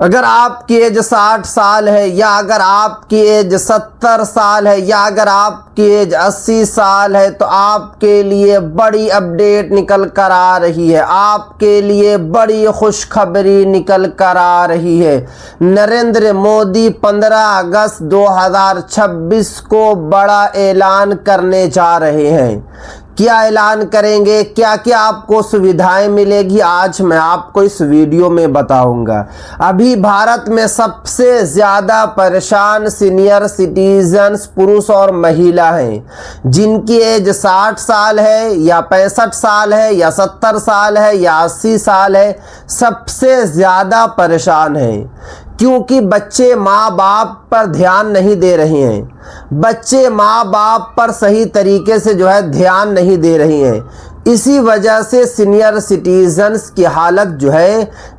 अगर आपकी एज 60 साल है या अगर आपकी एज 70 साल है या अगर आपकी एज 80 साल है तो आपके लिए बड़ी अपडेट निकल कर आ रही है। आपके लिए बड़ी खुशखबरी निकल कर आ रही है। नरेंद्र मोदी 15 अगस्त 2026 को बड़ा ऐलान करने जा रहे हैं। क्या ऐलान करेंगे, क्या क्या आपको सुविधाएं मिलेगी, आज मैं आपको इस वीडियो में बताऊंगा। अभी भारत में सबसे ज़्यादा परेशान सीनियर सिटीजन्स पुरुष और महिला हैं। जिनकी एज 60 साल है या 65 साल है या 70 साल है या 80 साल है, सबसे ज़्यादा परेशान हैं। क्योंकि बच्चे माँ बाप पर ध्यान नहीं दे रहे हैं। बच्चे माँ बाप पर सही तरीके से ध्यान नहीं दे रही हैं। इसी वजह से सीनियर सिटीजन्स की हालत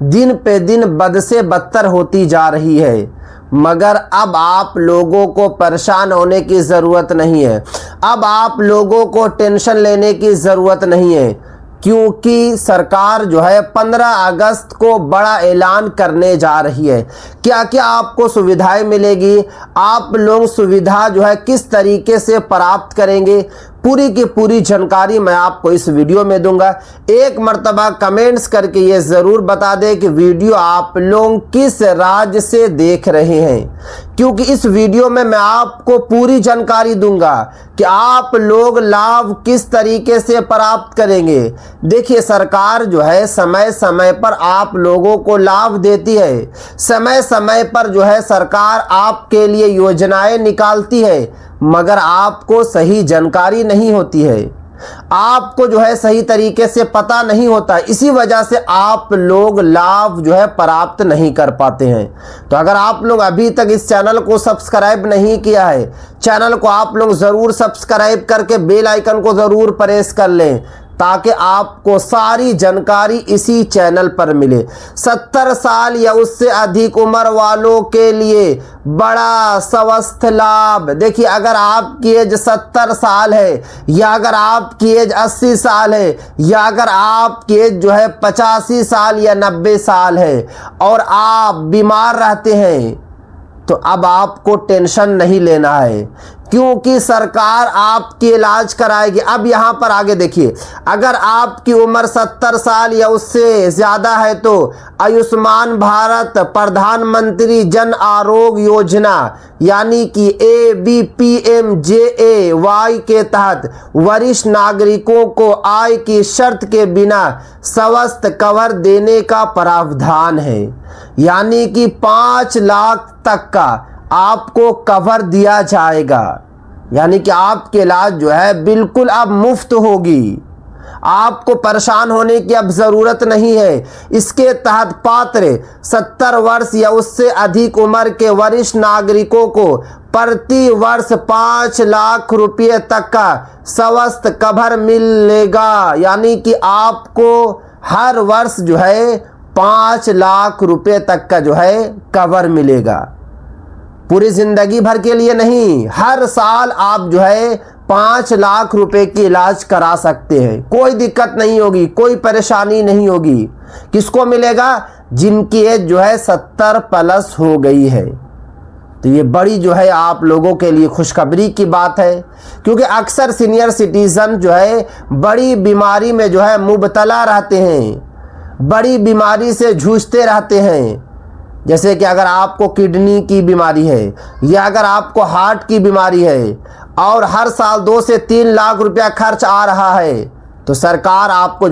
दिन पे दिन बद से बदतर होती जा रही है। मगर अब आप लोगों को परेशान होने की ज़रूरत नहीं है। अब आप लोगों को टेंशन लेने की ज़रूरत नहीं है, क्योंकि सरकार 15 अगस्त को बड़ा ऐलान करने जा रही है। क्या क्या आपको सुविधाएं मिलेगी, आप लोग सुविधा किस तरीके से प्राप्त करेंगे, पूरी की पूरी जानकारी मैं आपको इस वीडियो में दूंगा। एक मर्तबा कमेंट्स करके ये ज़रूर बता दें कि वीडियो आप लोग किस राज्य से देख रहे हैं, क्योंकि इस वीडियो में मैं आपको पूरी जानकारी दूंगा कि आप लोग लाभ किस तरीके से प्राप्त करेंगे। देखिए, सरकार समय समय पर आप लोगों को लाभ देती है। समय समय पर सरकार आपके लिए योजनाएं निकालती है, मगर आपको सही जानकारी नहीं होती है। आपको सही तरीके से पता नहीं होता, इसी वजह से आप लोग लाभ प्राप्त नहीं कर पाते हैं। तो अगर आप लोग अभी तक इस चैनल को सब्सक्राइब नहीं किया है, चैनल को आप लोग ज़रूर सब्सक्राइब करके बेल आइकन को ज़रूर प्रेस कर लें, ताकि आपको सारी जानकारी इसी चैनल पर मिले। 70 साल या उससे अधिक उम्र वालों के लिए बड़ा स्वास्थ्य लाभ। देखिए, अगर आपकी एज 70 साल है या अगर आपकी एज 80 साल है या अगर आपकी एज 85 साल या 90 साल है और आप बीमार रहते हैं, तो अब आपको टेंशन नहीं लेना है, क्योंकि सरकार आपके इलाज कराएगी। अब यहाँ पर आगे देखिए, अगर आपकी उम्र 70 साल या उससे ज़्यादा है तो आयुष्मान भारत प्रधानमंत्री जन आरोग्य योजना यानी कि ABPMJAY के तहत वरिष्ठ नागरिकों को आय की शर्त के बिना स्वास्थ्य कवर देने का प्रावधान है। यानी कि 5 लाख तक का आपको कवर दिया जाएगा। यानी कि आपके इलाज बिल्कुल अब मुफ्त होगी। आपको परेशान होने की अब ज़रूरत नहीं है। इसके तहत पात्र 70 वर्ष या उससे अधिक उम्र के वरिष्ठ नागरिकों को प्रति वर्ष 5 लाख रुपये तक का स्वास्थ्य कवर मिलेगा। यानी कि आपको हर वर्ष 5 लाख रुपये तक का कवर मिलेगा। पूरी ज़िंदगी भर के लिए नहीं, हर साल आप 5 लाख रुपए की इलाज करा सकते हैं। कोई दिक्कत नहीं होगी, कोई परेशानी नहीं होगी। किसको मिलेगा? जिनकी एज 70 प्लस हो गई है। तो ये बड़ी आप लोगों के लिए खुशखबरी की बात है, क्योंकि अक्सर सीनियर सिटीज़न बड़ी बीमारी में मुबतला रहते हैं, बड़ी बीमारी से जूझते रहते हैं। जैसे कि अगर आपको किडनी की बीमारी है या अगर आपको हार्ट की बीमारी है और हर साल 2 से 3 लाख रुपया खर्च आ रहा है, तो सरकार आपको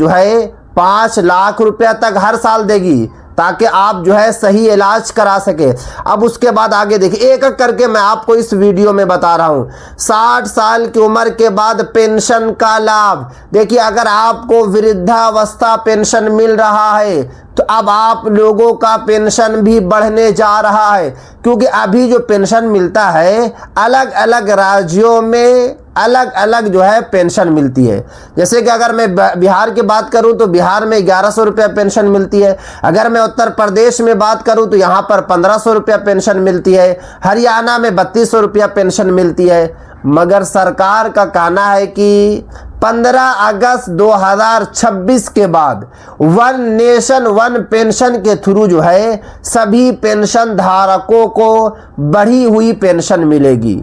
5 लाख रुपया तक हर साल देगी, ताकि आप सही इलाज करा सके। अब उसके बाद आगे देखिए, एक एक करके मैं आपको इस वीडियो में बता रहा हूँ। 60 साल की उम्र के बाद पेंशन का लाभ। देखिए, अगर आपको वृद्धावस्था पेंशन मिल रहा है तो अब आप लोगों का पेंशन भी बढ़ने जा रहा है, क्योंकि अभी जो पेंशन मिलता है अलग अलग राज्यों में अलग अलग पेंशन मिलती है। जैसे कि अगर मैं बिहार की बात करूं तो बिहार में 1100 रुपया पेंशन मिलती है। अगर मैं उत्तर प्रदेश में बात करूं तो यहाँ पर 1500 रुपया पेंशन मिलती है। हरियाणा में 3200 रुपया पेंशन मिलती है। मगर सरकार का कहना है कि 15 अगस्त 2026 के बाद वन नेशन वन पेंशन के थ्रू जो है सभी पेंशन धारकों को बढ़ी हुई पेंशन मिलेगी।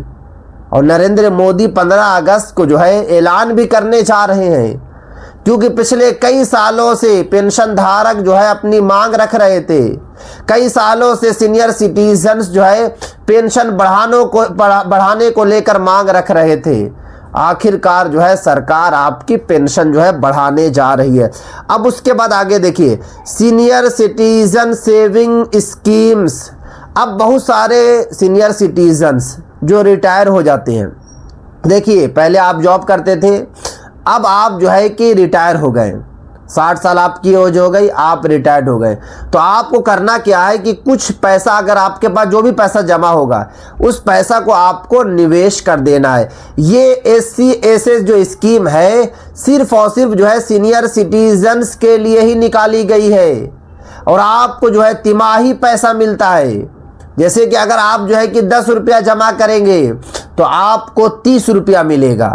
और नरेंद्र मोदी 15 अगस्त को जो है ऐलान भी करने जा रहे हैं, क्योंकि पिछले कई सालों से पेंशन धारक जो है अपनी मांग रख रहे थे। कई सालों से सीनियर सिटीजन्स जो है पेंशन बढ़ाने को लेकर मांग रख रहे थे। आखिरकार जो है सरकार आपकी पेंशन जो है बढ़ाने जा रही है। अब उसके बाद आगे देखिए, सीनियर सिटीजन सेविंग स्कीम्स। अब बहुत सारे सीनियर सिटीजन्स जो रिटायर हो जाते हैं, देखिए पहले आप जॉब करते थे, अब आप जो है कि रिटायर हो गए, 60 साल आपकी एज हो गई, आप रिटायर्ड हो गए, तो आपको करना क्या है कि कुछ पैसा, अगर आपके पास जो भी पैसा जमा होगा उस पैसा को आपको निवेश कर देना है। ये SC/SS जो स्कीम है सिर्फ और सिर्फ जो है सीनियर सिटीजन्स के लिए ही निकाली गई है, और आपको जो है तिमाही पैसा मिलता है। जैसे कि अगर आप जो है कि 10 रुपया जमा करेंगे तो आपको 30 रुपया मिलेगा,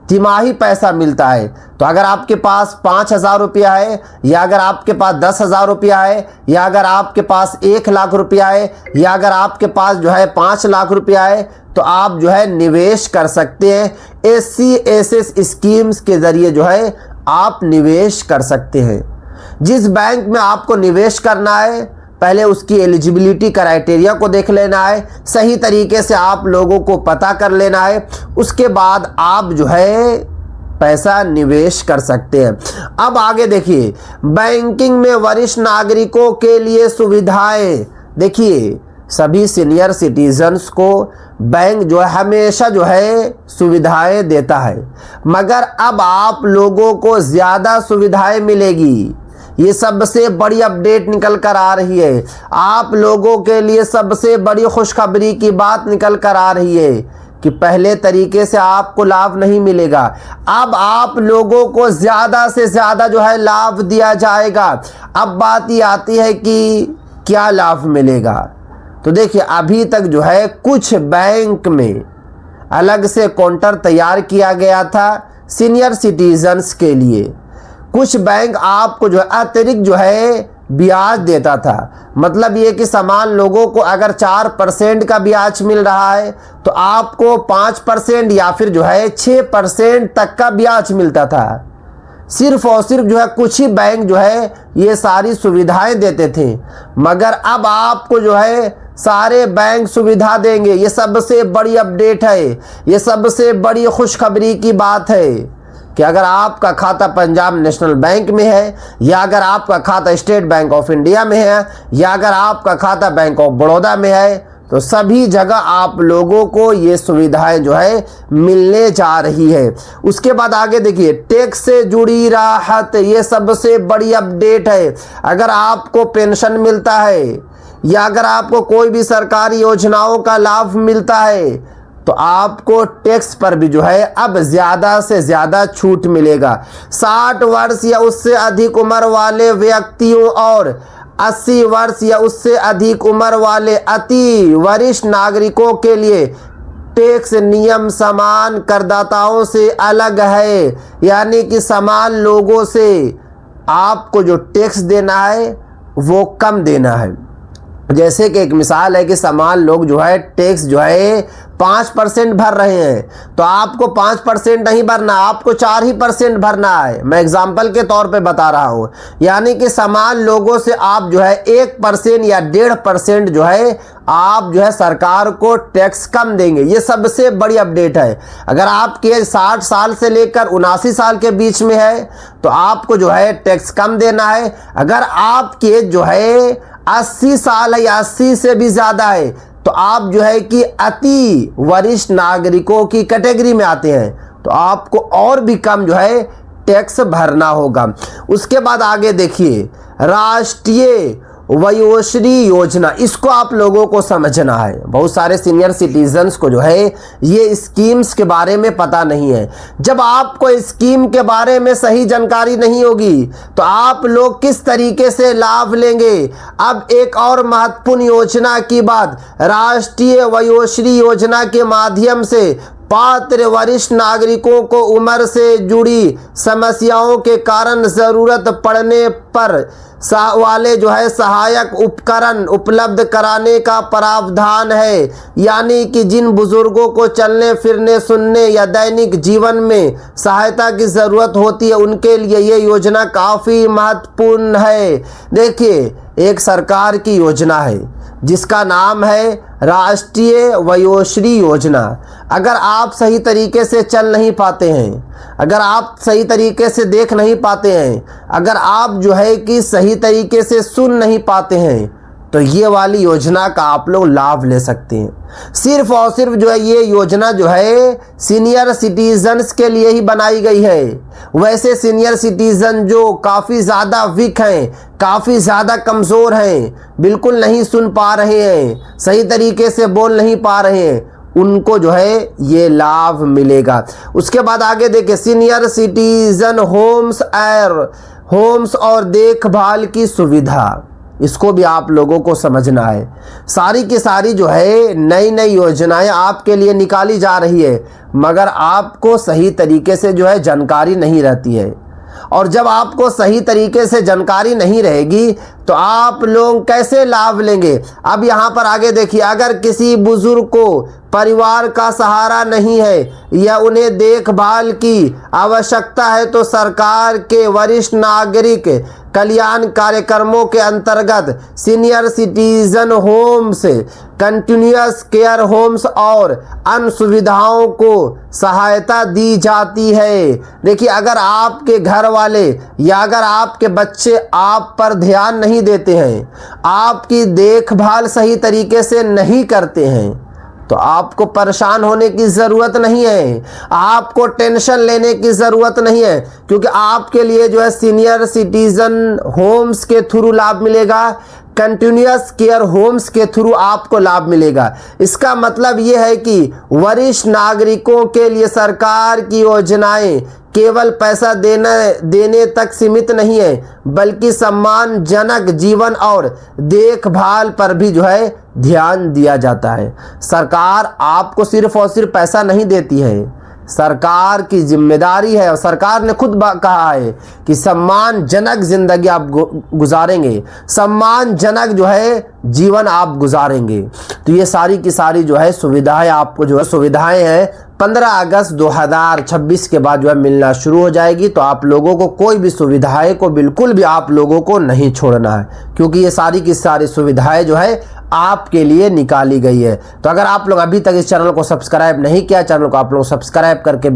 तिमाही पैसा मिलता है। तो अगर आपके पास 5,000 रुपया है, या अगर आपके पास 10,000 रुपया है, या अगर आपके पास 1 लाख रुपया है, या अगर आपके पास जो है 5 लाख रुपया है, तो आप जो है निवेश कर सकते हैं। SC/SS स्कीम्स के ज़रिए जो है आप निवेश कर सकते हैं। जिस बैंक में आपको निवेश करना है, पहले उसकी एलिजिबिलिटी क्राइटेरिया को देख लेना है, सही तरीके से आप लोगों को पता कर लेना है, उसके बाद आप जो है पैसा निवेश कर सकते हैं। अब आगे देखिए, बैंकिंग में वरिष्ठ नागरिकों के लिए सुविधाएं। देखिए सभी सीनियर सिटीजन्स को बैंक जो है हमेशा जो है सुविधाएं देता है, मगर अब आप लोगों को ज़्यादा सुविधाएं मिलेगी। ये सबसे बड़ी अपडेट निकल कर आ रही है, आप लोगों के लिए सबसे बड़ी खुशखबरी की बात निकल कर आ रही है कि पहले तरीके से आपको लाभ नहीं मिलेगा, अब आप लोगों को ज़्यादा से ज़्यादा जो है लाभ दिया जाएगा। अब बात ये आती है कि क्या लाभ मिलेगा। तो देखिए अभी तक जो है कुछ बैंक में अलग से काउंटर तैयार किया गया था सीनियर सिटीजन्स के लिए। कुछ बैंक आपको जो है अतिरिक्त जो है ब्याज देता था, मतलब ये कि समान लोगों को अगर 4% का ब्याज मिल रहा है तो आपको 5% या फिर जो है 6% तक का ब्याज मिलता था। सिर्फ और सिर्फ जो है कुछ ही बैंक जो है ये सारी सुविधाएं देते थे, मगर अब आपको जो है सारे बैंक सुविधा देंगे। ये सबसे बड़ी अपडेट है, ये सबसे बड़ी खुशखबरी की बात है कि अगर आपका खाता पंजाब नेशनल बैंक में है, या अगर आपका खाता स्टेट बैंक ऑफ इंडिया में है, या अगर आपका खाता बैंक ऑफ बड़ौदा में है, तो सभी जगह आप लोगों को ये सुविधाएं जो है मिलने जा रही है। उसके बाद आगे देखिए, टैक्स से जुड़ी राहत, ये सबसे बड़ी अपडेट है। अगर आपको पेंशन मिलता है या अगर आपको कोई भी सरकारी योजनाओं का लाभ मिलता है तो आपको टैक्स पर भी जो है अब ज़्यादा से ज़्यादा छूट मिलेगा। 60 वर्ष या उससे अधिक उम्र वाले व्यक्तियों और 80 वर्ष या उससे अधिक उम्र वाले अति वरिष्ठ नागरिकों के लिए टैक्स नियम समान करदाताओं से अलग है, यानी कि समान लोगों से आपको जो टैक्स देना है वो कम देना है। जैसे कि एक मिसाल है कि समान लोग जो है टैक्स जो है 5% भर रहे हैं, तो आपको 5% नहीं भरना, आपको 4% भरना है। मैं एग्जाम्पल के तौर पे बता रहा हूँ, यानी कि समान लोगों से आप जो है 1% या 1.5% जो है आप जो है सरकार को टैक्स कम देंगे। ये सबसे बड़ी अपडेट है। अगर आपकी एज 60 साल से लेकर 79 साल के बीच में है तो आपको जो है टैक्स कम देना है। अगर आपकी एज जो है 80 साल है या 80 से भी ज़्यादा है तो आप जो है कि अति वरिष्ठ नागरिकों की कैटेगरी में आते हैं, तो आपको और भी कम जो है टैक्स भरना होगा। उसके बाद आगे देखिए, राष्ट्रीय वयोश्री योजना, इसको आप लोगों को समझना है। बहुत सारे सीनियर सिटीजन्स को जो है ये स्कीम्स के बारे में पता नहीं है। जब आपको स्कीम के बारे में सही जानकारी नहीं होगी तो आप लोग किस तरीके से लाभ लेंगे। अब एक और महत्वपूर्ण योजना की बात, राष्ट्रीय वयोश्री योजना के माध्यम से पात्र वरिष्ठ नागरिकों को उम्र से जुड़ी समस्याओं के कारण ज़रूरत पड़ने पर वाले जो है सहायक उपकरण उपलब्ध कराने का प्रावधान है। यानी कि जिन बुजुर्गों को चलने फिरने सुनने या दैनिक जीवन में सहायता की ज़रूरत होती है उनके लिए ये योजना काफ़ी महत्वपूर्ण है। देखिए, एक सरकार की योजना है जिसका नाम है राष्ट्रीय वयोश्री योजना। अगर आप सही तरीके से चल नहीं पाते हैं, अगर आप सही तरीके से देख नहीं पाते हैं, अगर आप जो है कि सही तरीके से सुन नहीं पाते हैं, तो ये वाली योजना का आप लोग लाभ ले सकते हैं। सिर्फ और सिर्फ जो है ये योजना जो है सीनियर सिटीजन्स के लिए ही बनाई गई है। वैसे सीनियर सिटीजन जो काफ़ी ज़्यादा वीक हैं, काफ़ी ज़्यादा कमज़ोर हैं, बिल्कुल नहीं सुन पा रहे हैं, सही तरीके से बोल नहीं पा रहे हैं, उनको जो है ये लाभ मिलेगा। उसके बाद आगे देखिए, सीनियर सिटीजन होम्स और देखभाल की सुविधा, इसको भी आप लोगों को समझना है। सारी की सारी जो है नई नई योजनाएं आपके लिए निकाली जा रही है, मगर आपको सही तरीके से जो है जानकारी नहीं रहती है। और जब आपको सही तरीके से जानकारी नहीं रहेगी तो आप लोग कैसे लाभ लेंगे। अब यहाँ पर आगे देखिए, अगर किसी बुजुर्ग को परिवार का सहारा नहीं है या उन्हें देखभाल की आवश्यकता है तो सरकार के वरिष्ठ नागरिक कल्याण कार्यक्रमों के अंतर्गत senior citizen homes, continuous care homes और अन्य सुविधाओं को सहायता दी जाती है। देखिए, अगर आपके घर वाले या अगर आपके बच्चे आप पर ध्यान नहीं देते हैं, आपकी देखभाल सही तरीके से नहीं करते हैं, तो आपको परेशान होने की ज़रूरत नहीं है, आपको टेंशन लेने की ज़रूरत नहीं है, क्योंकि आपके लिए जो है सीनियर सिटीज़न होम्स के थ्रू लाभ मिलेगा, कंटिन्यूअस केयर होम्स के थ्रू आपको लाभ मिलेगा। इसका मतलब ये है कि वरिष्ठ नागरिकों के लिए सरकार की योजनाएं केवल पैसा देने तक सीमित नहीं है, बल्कि सम्मानजनक जीवन और देखभाल पर भी जो है ध्यान दिया जाता है। सरकार आपको सिर्फ और सिर्फ पैसा नहीं देती है, सरकार की जिम्मेदारी है और सरकार ने खुद कहा है कि सम्मानजनक जिंदगी आप गुजारेंगे, सम्मानजनक जो है जीवन आप गुजारेंगे। तो ये सारी की सारी जो है सुविधाएं आपको जो है सुविधाएं हैं 15 अगस्त 2026 के बाद जो है मिलना शुरू हो जाएगी। तो आप लोगों को कोई भी सुविधाएं को बिल्कुल भी आप लोगों को नहीं छोड़ना है, क्योंकि ये सारी की सारी सुविधाएं जो है आपके लिए निकाली गई है। तो अगर आप लोग अभी तक इस चैनल को सब्सक्राइब नहीं किया, चैनल को आप लोग सब्सक्राइब करके